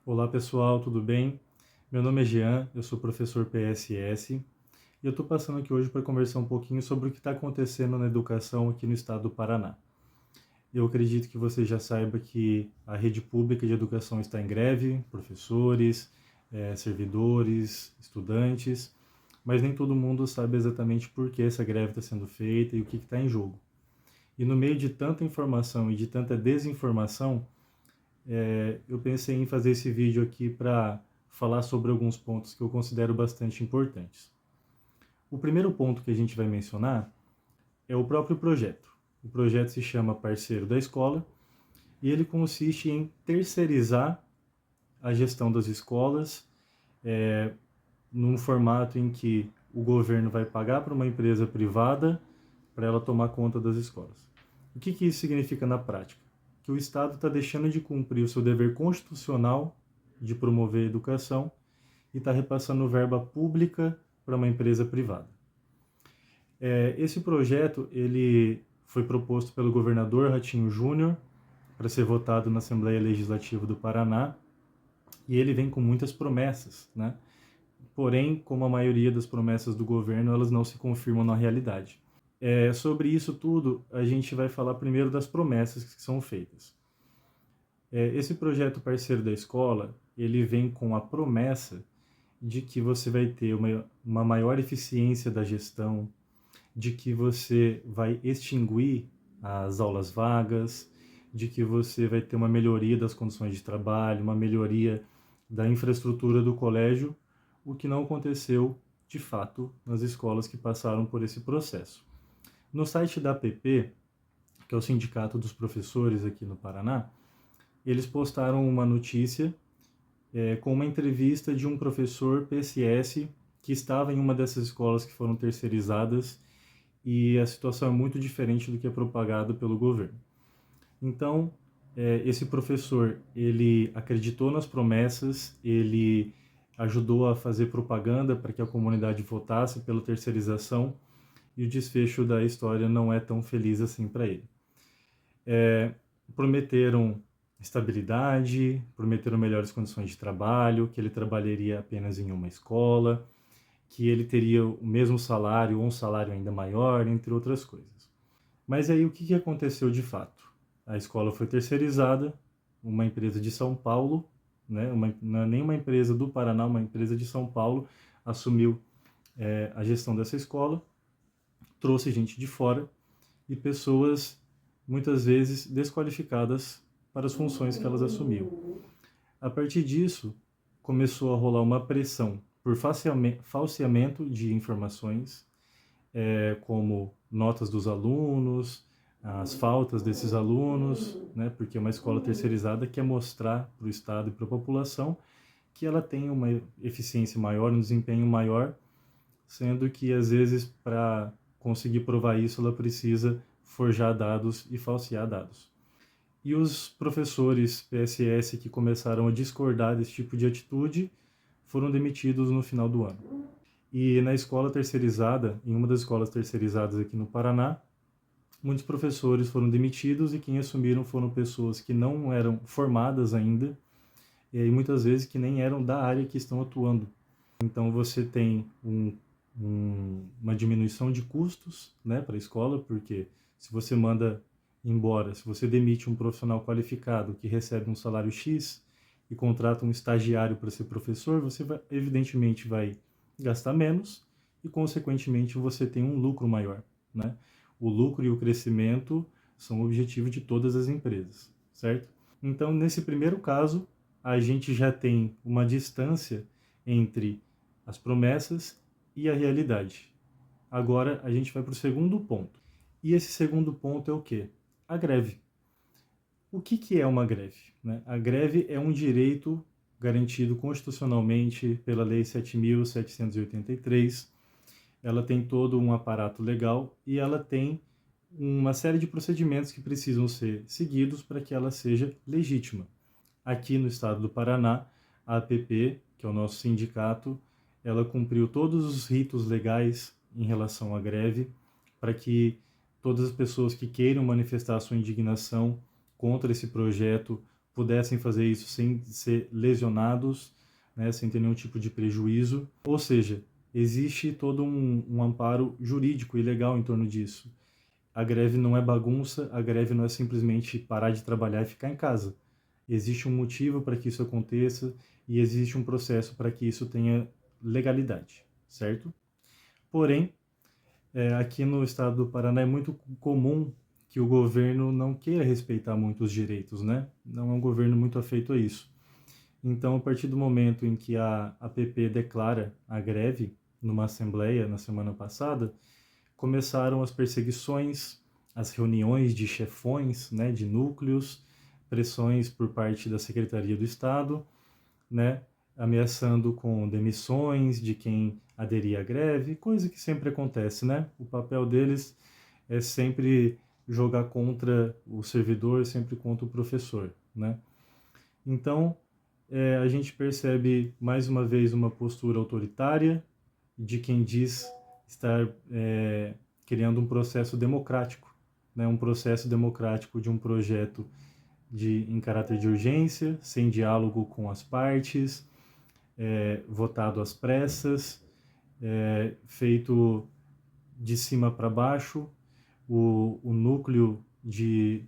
Olá pessoal, tudo bem? Meu nome é Jean, eu sou professor PSS e eu estou passando aqui hoje para conversar um pouquinho sobre o que está acontecendo na educação aqui no estado do Paraná. Eu acredito que você já saiba que a rede pública de educação está em greve, professores, servidores, estudantes, mas nem todo mundo sabe exatamente por que essa greve está sendo feita e o que está em jogo. E no meio de tanta informação e de tanta desinformação, eu pensei em fazer esse vídeo aqui para falar sobre alguns pontos que eu considero bastante importantes. O primeiro ponto que a gente vai mencionar é o próprio projeto. O projeto se chama Parceiro da Escola e ele consiste em terceirizar a gestão das escolas num formato em que o governo vai pagar para uma empresa privada para ela tomar conta das escolas. O que isso significa na prática? Que o Estado está deixando de cumprir o seu dever constitucional de promover a educação e está repassando verba pública para uma empresa privada. Esse projeto ele foi proposto pelo governador Ratinho Júnior para ser votado na Assembleia Legislativa do Paraná e ele vem com muitas promessas, né? Porém, como a maioria das promessas do governo, elas não se confirmam na realidade. Sobre isso tudo, a gente vai falar primeiro das promessas que são feitas. Esse projeto Parceiro da Escola, ele vem com a promessa de que você vai ter uma maior eficiência da gestão, de que você vai extinguir as aulas vagas, de que você vai ter uma melhoria das condições de trabalho, uma melhoria da infraestrutura do colégio, o que não aconteceu de fato nas escolas que passaram por esse processo. No site da APP, que é o Sindicato dos Professores aqui no Paraná, eles postaram uma notícia com uma entrevista de um professor PSS que estava em uma dessas escolas que foram terceirizadas e a situação é muito diferente do que é propagado pelo governo. Então, esse professor, ele acreditou nas promessas, ele ajudou a fazer propaganda para que a comunidade votasse pela terceirização e o desfecho da história não é tão feliz assim para ele. Prometeram estabilidade, prometeram melhores condições de trabalho, que ele trabalharia apenas em uma escola, que ele teria o mesmo salário ou um salário ainda maior, entre outras coisas. Mas aí o que aconteceu de fato? A escola foi terceirizada, uma empresa de São Paulo, né, não é nem uma empresa do Paraná, uma empresa de São Paulo, assumiu a gestão dessa escola, trouxe gente de fora e pessoas muitas vezes desqualificadas para as funções que elas assumiam. A partir disso, começou a rolar uma pressão por falseamento de informações, como notas dos alunos, as faltas desses alunos, né, porque uma escola terceirizada quer mostrar para o Estado e para a população que ela tem uma eficiência maior, um desempenho maior, sendo que às vezes para conseguir provar isso ela precisa forjar dados e falsear dados. E os professores PSS que começaram a discordar desse tipo de atitude foram demitidos no final do ano. E na escola terceirizada, em uma das escolas terceirizadas aqui no Paraná, muitos professores foram demitidos e quem assumiram foram pessoas que não eram formadas ainda e muitas vezes que nem eram da área que estão atuando. Então você tem uma diminuição de custos, né, para a escola, porque se você manda embora, se você demite um profissional qualificado que recebe um salário X e contrata um estagiário para ser professor, você evidentemente vai gastar menos e, consequentemente, você tem um lucro maior, né? O lucro e o crescimento são o objetivo de todas as empresas, certo? Então, nesse primeiro caso, a gente já tem uma distância entre as promessas e a realidade. Agora, a gente vai para o segundo ponto. E esse segundo ponto é o quê? A greve. O que é uma greve, né? A greve é um direito garantido constitucionalmente pela Lei 7.783. Ela tem todo um aparato legal e ela tem uma série de procedimentos que precisam ser seguidos para que ela seja legítima. Aqui no estado do Paraná, a APP, que é o nosso sindicato, ela cumpriu todos os ritos legais em relação à greve para que todas as pessoas que queiram manifestar sua indignação contra esse projeto pudessem fazer isso sem ser lesionados, né, sem ter nenhum tipo de prejuízo. Ou seja, existe todo um amparo jurídico e legal em torno disso. A greve não é bagunça, a greve não é simplesmente parar de trabalhar e ficar em casa. Existe um motivo para que isso aconteça e existe um processo para que isso tenha legalidade, certo? Porém, aqui no estado do Paraná é muito comum que o governo não queira respeitar muito os direitos, né? Não é um governo muito afeito a isso. Então, a partir do momento em que a APP declara a greve numa assembleia na semana passada, começaram as perseguições, as reuniões de chefões, né, de núcleos, pressões por parte da Secretaria do Estado, né, ameaçando com demissões de quem aderir à greve, coisa que sempre acontece, né? O papel deles é sempre jogar contra o servidor, sempre contra o professor, né? Então, a gente percebe mais uma vez uma postura autoritária de quem diz estar criando um processo democrático, né? Um processo democrático de um projeto em caráter de urgência, sem diálogo com as partes, votado às pressas, feito de cima para baixo. O núcleo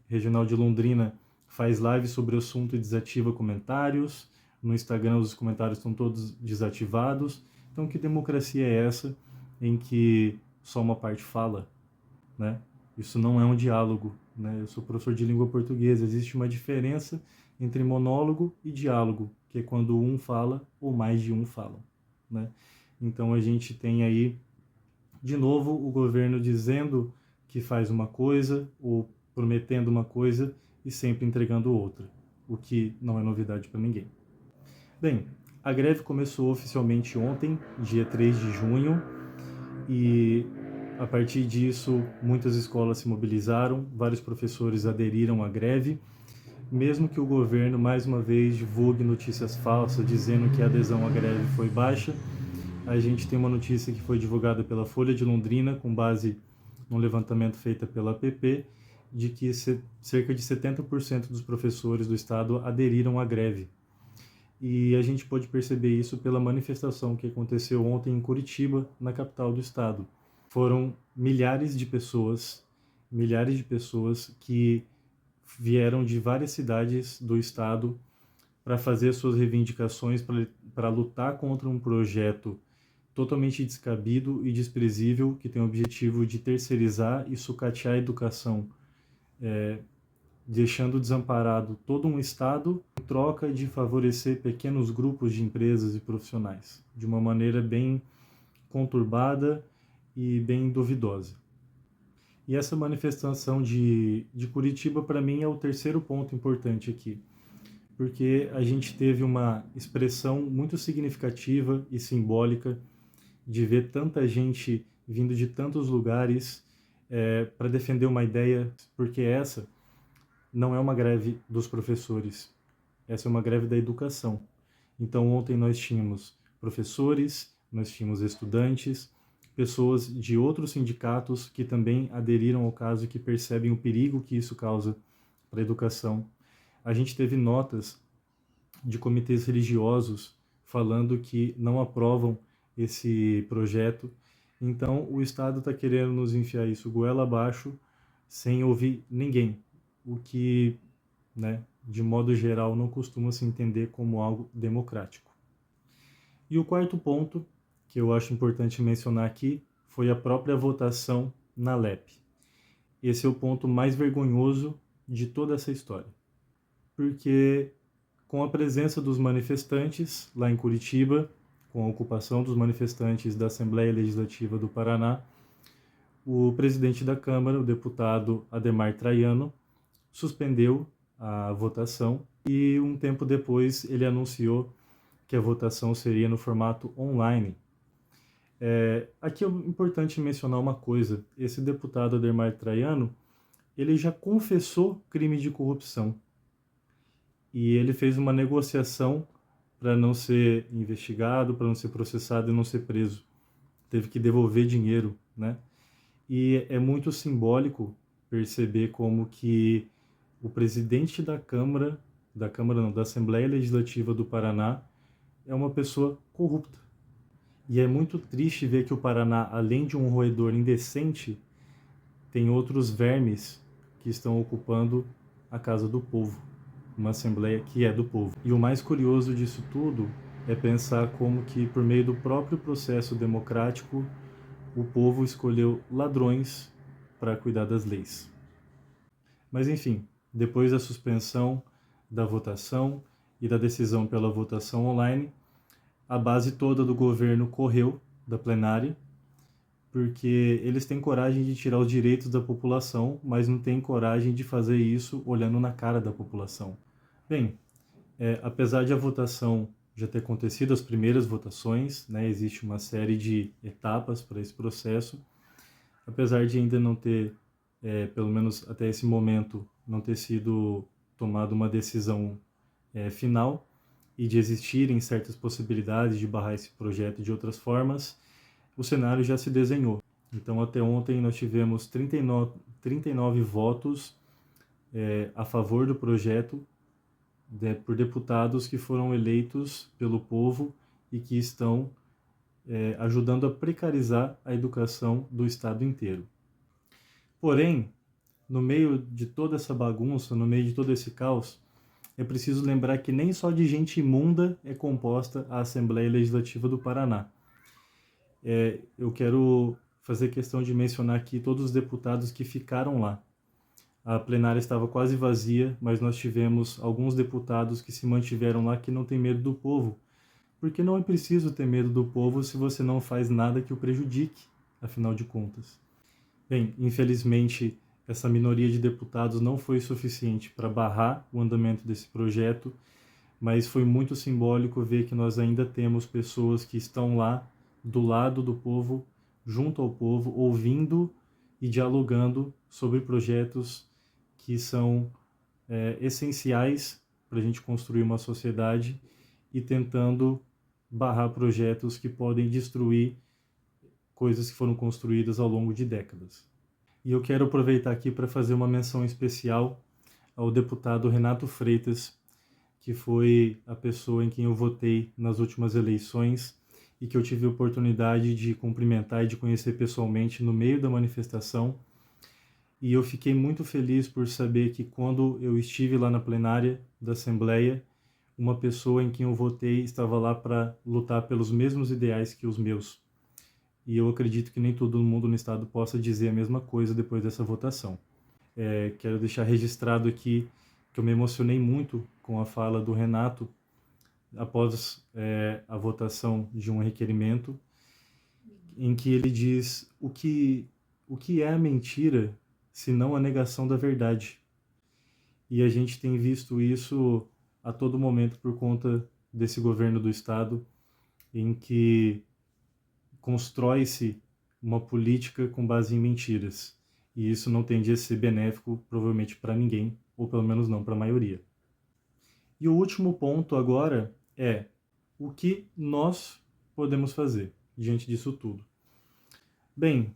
regional de Londrina faz live sobre o assunto e desativa comentários. No Instagram os comentários estão todos desativados. Então, que democracia é essa em que só uma parte fala, né? Isso não é um diálogo, né? Eu sou professor de língua portuguesa. Existe uma diferença entre monólogo e diálogo, que é quando um fala ou mais de um falam, né? Então, a gente tem aí, de novo, o governo dizendo que faz uma coisa ou prometendo uma coisa e sempre entregando outra, o que não é novidade para ninguém. Bem, a greve começou oficialmente ontem, dia 3 de junho, e a partir disso muitas escolas se mobilizaram, vários professores aderiram à greve, mesmo que o governo mais uma vez divulgue notícias falsas dizendo que a adesão à greve foi baixa. A gente tem uma notícia que foi divulgada pela Folha de Londrina, com base num levantamento feito pela APP, de que cerca de 70% dos professores do estado aderiram à greve. E a gente pode perceber isso pela manifestação que aconteceu ontem em Curitiba, na capital do estado. Foram milhares de pessoas que vieram de várias cidades do estado para fazer suas reivindicações, para lutar contra um projeto totalmente descabido e desprezível que tem o objetivo de terceirizar e sucatear a educação, deixando desamparado todo um estado em troca de favorecer pequenos grupos de empresas e profissionais, de uma maneira bem conturbada e bem duvidosa. E essa manifestação de Curitiba, para mim, é o terceiro ponto importante aqui, porque a gente teve uma expressão muito significativa e simbólica de ver tanta gente vindo de tantos lugares para defender uma ideia, porque essa não é uma greve dos professores, essa é uma greve da educação. Então ontem nós tínhamos professores, nós tínhamos estudantes, pessoas de outros sindicatos que também aderiram ao caso e que percebem o perigo que isso causa para a educação. A gente teve notas de comitês religiosos falando que não aprovam esse projeto. Então o Estado está querendo nos enfiar isso goela abaixo sem ouvir ninguém, o que, né, de modo geral, não costuma se entender como algo democrático. E o quarto ponto, que eu acho importante mencionar aqui, foi a própria votação na LEP. Esse é o ponto mais vergonhoso de toda essa história. Porque com a presença dos manifestantes lá em Curitiba, com a ocupação dos manifestantes da Assembleia Legislativa do Paraná, o presidente da Câmara, o deputado Adhemar Traiano, suspendeu a votação e um tempo depois ele anunciou que a votação seria no formato online. Aqui é importante mencionar uma coisa: esse deputado Adhemar Traiano, ele já confessou crime de corrupção e ele fez uma negociação para não ser investigado, para não ser processado e não ser preso. Teve que devolver dinheiro, né? E é muito simbólico perceber como que o presidente da Câmara da Câmara não, da Assembleia Legislativa do Paraná é uma pessoa corrupta. E é muito triste ver que o Paraná, além de um roedor indecente, tem outros vermes que estão ocupando a casa do povo, uma assembleia que é do povo. E o mais curioso disso tudo é pensar como que, por meio do próprio processo democrático, o povo escolheu ladrões para cuidar das leis. Mas enfim, depois da suspensão da votação e da decisão pela votação online, a base toda do governo correu da plenária, porque eles têm coragem de tirar os direitos da população, mas não têm coragem de fazer isso olhando na cara da população. Bem, apesar de a votação já ter acontecido, as primeiras votações, né, existe uma série de etapas para esse processo, apesar de ainda não ter, pelo menos até esse momento, não ter sido tomada uma decisão final, e de existirem certas possibilidades de barrar esse projeto de outras formas, o cenário já se desenhou. Então, até ontem nós tivemos 39 votos a favor do projeto por deputados que foram eleitos pelo povo e que estão ajudando a precarizar a educação do estado inteiro. Porém, no meio de toda essa bagunça, no meio de todo esse caos, é preciso lembrar que nem só de gente imunda é composta a Assembleia Legislativa do Paraná. Eu quero fazer questão de mencionar aqui todos os deputados que ficaram lá. A plenária estava quase vazia, mas nós tivemos alguns deputados que se mantiveram lá que não têm medo do povo. Porque não é preciso ter medo do povo se você não faz nada que o prejudique, afinal de contas. Bem, infelizmente, essa minoria de deputados não foi suficiente para barrar o andamento desse projeto, mas foi muito simbólico ver que nós ainda temos pessoas que estão lá do lado do povo, junto ao povo, ouvindo e dialogando sobre projetos que são essenciais para a gente construir uma sociedade e tentando barrar projetos que podem destruir coisas que foram construídas ao longo de décadas. E eu quero aproveitar aqui para fazer uma menção especial ao deputado Renato Freitas, que foi a pessoa em quem eu votei nas últimas eleições e que eu tive a oportunidade de cumprimentar e de conhecer pessoalmente no meio da manifestação. E eu fiquei muito feliz por saber que quando eu estive lá na plenária da Assembleia, uma pessoa em quem eu votei estava lá para lutar pelos mesmos ideais que os meus. E eu acredito que nem todo mundo no estado possa dizer a mesma coisa depois dessa votação. Quero deixar registrado aqui que eu me emocionei muito com a fala do Renato após a votação de um requerimento, em que ele diz o que é a mentira se não a negação da verdade. E a gente tem visto isso a todo momento por conta desse governo do estado, em que constrói-se uma política com base em mentiras. E isso não tende a ser benéfico, provavelmente, para ninguém, ou pelo menos não para a maioria. E o último ponto agora é o que nós podemos fazer diante disso tudo. Bem,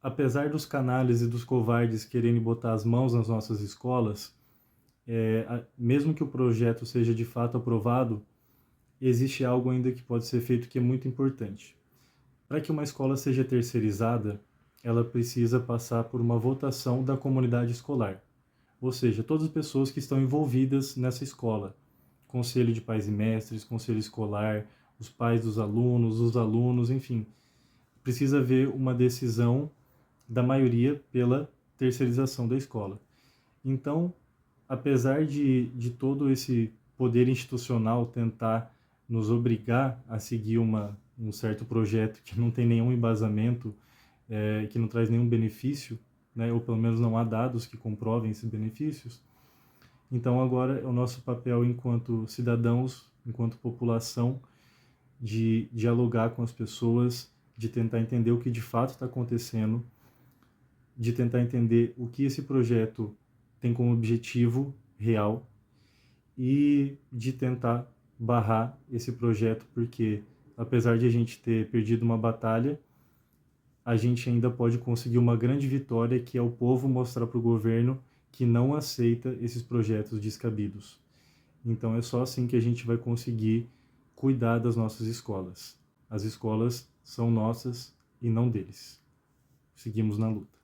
apesar dos canalhas e dos covardes quererem botar as mãos nas nossas escolas, mesmo que o projeto seja de fato aprovado, existe algo ainda que pode ser feito que é muito importante. Para que uma escola seja terceirizada, ela precisa passar por uma votação da comunidade escolar, ou seja, todas as pessoas que estão envolvidas nessa escola, conselho de pais e mestres, conselho escolar, os pais dos alunos, os alunos, enfim, precisa haver uma decisão da maioria pela terceirização da escola. Então, apesar de todo esse poder institucional tentar nos obrigar a seguir um certo projeto que não tem nenhum embasamento, que não traz nenhum benefício, né, ou pelo menos não há dados que comprovem esses benefícios, então agora é o nosso papel enquanto cidadãos, enquanto população, de dialogar com as pessoas, de tentar entender o que de fato está acontecendo, de tentar entender o que esse projeto tem como objetivo real e de tentar barrar esse projeto, porque apesar de a gente ter perdido uma batalha, a gente ainda pode conseguir uma grande vitória, que é o povo mostrar para o governo que não aceita esses projetos descabidos. Então é só assim que a gente vai conseguir cuidar das nossas escolas. As escolas são nossas e não deles. Seguimos na luta.